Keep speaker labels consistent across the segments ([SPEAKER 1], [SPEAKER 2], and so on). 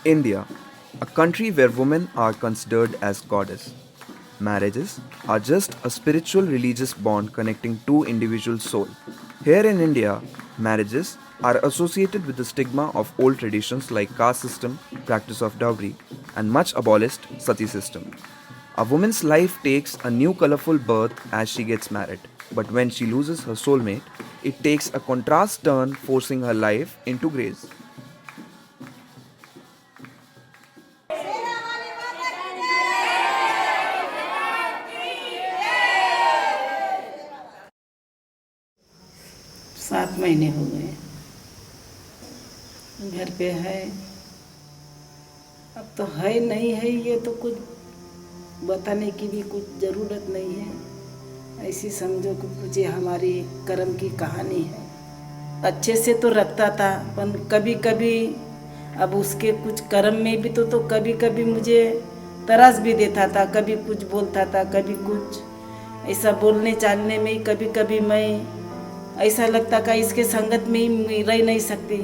[SPEAKER 1] India, a country where women are considered as goddess. Marriages are just a spiritual religious bond connecting two individual souls. Here in India, marriages are associated with the stigma of old traditions like caste system, practice of dowry, and much abolished sati system. A woman's life takes a new colorful birth as she gets married, but when she loses her soulmate, it takes a contrast turn, forcing her life into grace.
[SPEAKER 2] सात महीने हो गए घर पे है। अब तो है नहीं है, ये तो कुछ बताने की भी कुछ ज़रूरत नहीं है। ऐसी समझो कि कुछ ये हमारी कर्म की कहानी है। अच्छे से तो रखता था, पर कभी कभी अब उसके कुछ कर्म में भी तो कभी कभी मुझे तरस भी देता था, कभी कुछ बोलता था, कभी कुछ ऐसा बोलने चालने में ही कभी कभी मैं ऐसा लगता कि इसके संगत में ही रह नहीं सकती,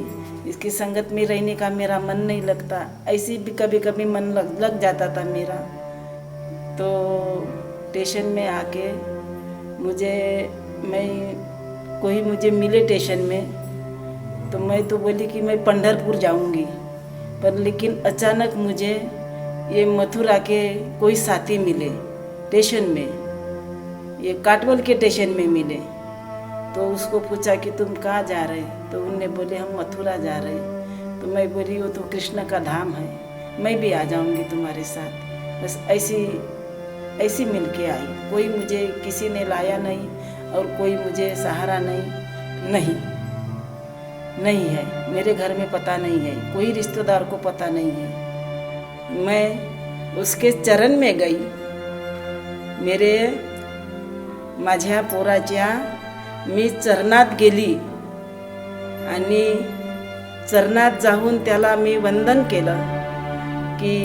[SPEAKER 2] इसकी संगत में रहने का मेरा मन नहीं लगता। ऐसी भी कभी कभी मन लग जाता था मेरा। तो स्टेशन में आके कोई मुझे मिले स्टेशन में, तो मैं तो बोली कि मैं पंढरपुर जाऊंगी। पर लेकिन अचानक मुझे ये मथुरा के कोई साथी मिले स्टेशन में, ये काटवल के स्टेशन में मिले। तो उसको पूछा कि तुम कहाँ जा रहे, तो उनने बोले हम मथुरा जा रहे हैं। तो मैं बोली वो तो कृष्ण का धाम है, मैं भी आ जाऊंगी तुम्हारे साथ। बस ऐसी मिल के आई। कोई मुझे किसी ने लाया नहीं और कोई मुझे सहारा नहीं नहीं है। मेरे घर में पता नहीं है, कोई रिश्तेदार को पता नहीं है। मैं उसके चरण में गई। मेरे माझ्या पोराच्या मी चरणात गेली आणि चरणात जाऊन त्याला मी वंदन केलं की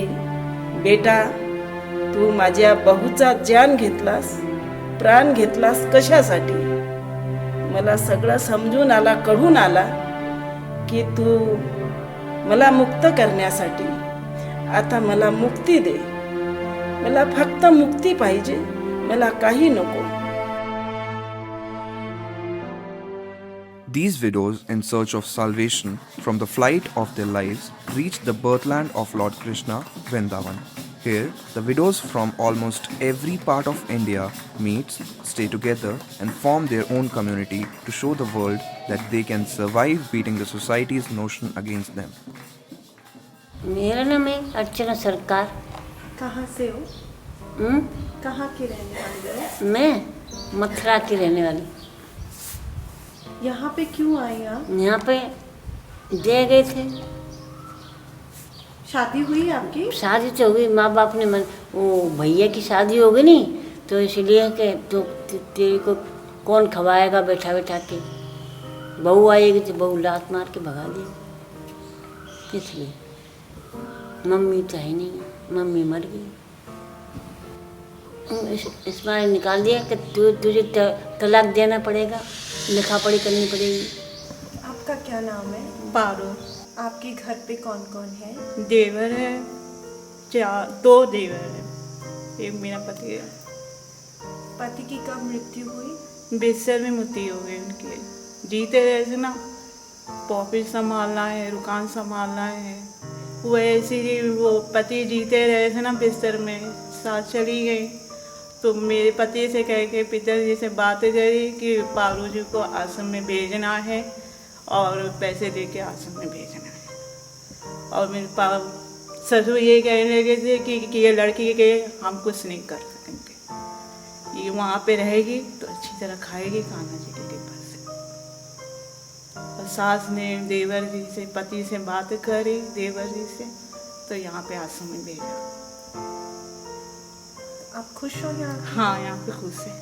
[SPEAKER 2] बेटा, तू माझ्या बहुचा जान घेतलास, प्राण घेतलास कशासाठी? मला सगळं समजून आला, कळून आला की तू मला मुक्त करण्यासाठी। आता मला मुक्ती दे, मला फक्त मुक्ती पाहिजे, मला काही नको।
[SPEAKER 1] These widows, in search of salvation from the flight of their lives, reach the birthland of Lord Krishna, Vrindavan. Here, the widows from almost every part of India meet, stay together, and form their own community to show the world that they can survive beating the society's notion against them.
[SPEAKER 3] मेरा नाम है अर्चना सरकार।
[SPEAKER 4] कहाँ से हो?
[SPEAKER 3] हम्म?
[SPEAKER 4] कहाँ की रहने वाली हो?
[SPEAKER 3] मैं मथुरा की रहने वाली।
[SPEAKER 4] यहाँ पे क्यों आई आप?
[SPEAKER 3] यहाँ पे दे गए थे।
[SPEAKER 4] शादी हुई आपकी?
[SPEAKER 3] शादी तो हुई, माँ बाप ने वो भैया की शादी हो गई नहीं, तो इसलिए कि तो तेरे को कौन खवाएगा बैठा बैठा के। बहू आएगी तो बहू लात मार के भगा देगी, इसलिए। मम्मी तो है नहीं, मम्मी मर गई। इस बार निकाल दिया कि तुझे तलाक देना पड़ेगा, लिखा पढ़ी करनी पड़ेगी।
[SPEAKER 4] आपका क्या नाम है?
[SPEAKER 5] पारो।
[SPEAKER 4] आपके घर पे कौन कौन है?
[SPEAKER 5] देवर है, दो देवर है, एक मेरा पति है।
[SPEAKER 4] पति की कब मृत्यु हुई?
[SPEAKER 5] बिस्तर में मृत्यु हो गई उनकी। जीते रहे थे ना, पॉपिट संभालना है, दुकान संभालना है, वो ऐसे ही वो पति जीते रहे थे ना बिस्तर में, साथ चली गई। तो मेरे पति से कह के पिताजी से बात करी कि पारू जी को आश्रम में भेजना है और पैसे दे के आश्रम में भेजना है। और मेरे ससुर ये कहने लगे थे कि ये लड़की के हम कुछ नहीं कर सकेंगे, ये वहाँ पे रहेगी तो अच्छी तरह खाएगी कान्हा जी के कृपा से। और सास ने देवर जी से, पति से बात करी, देवर जी से, तो यहाँ पे आश्रम में भेजा।
[SPEAKER 4] आप खुश हो यहाँ?
[SPEAKER 5] हाँ, यहाँ पे खुश है।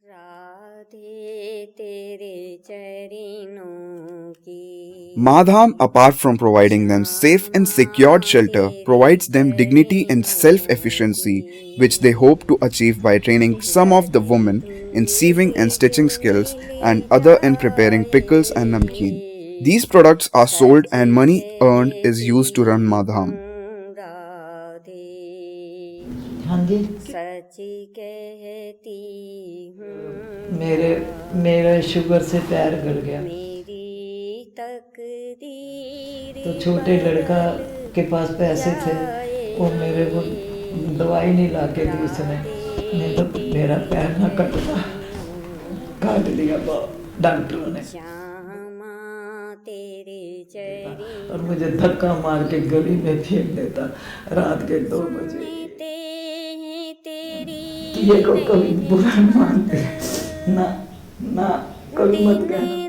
[SPEAKER 6] राधे तेरे चरणों की Madham, apart from providing them safe and secured shelter, provides them dignity and self-efficiency, which they hope to achieve by training some of the women in sieving and stitching skills and other in preparing pickles and namkeen. These products are sold and money earned is used to run Madham.
[SPEAKER 7] हाँ जी मेरे sugar से पैर गल गया तो छोटे लड़का के पास पैसे थे वो मेरे को दवाई नहीं ला के दी उसने नहीं तो मेरा पैर ना कटता काट दिया डॉक्टरों ने और मुझे धक्का मार के गली में फेंक देता रात के 2 बजे ये को कभी बुरा मानते ना ना कभी मत कहना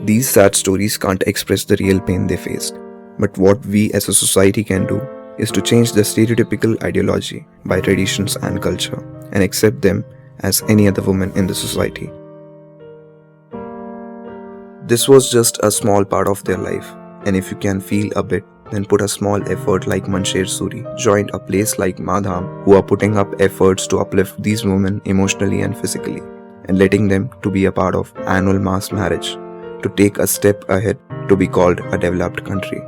[SPEAKER 1] These sad stories can't express the real pain they faced. But what we as a society can do is to change the stereotypical ideology by traditions and culture and accept them as any other woman in the society. This was just a small part of their life, and if you can feel a bit, then put a small effort like Mansher Suri joined a place like Madham who are putting up efforts to uplift these women emotionally and physically and letting them to be a part of annual mass marriage to take a step ahead to be called a developed country.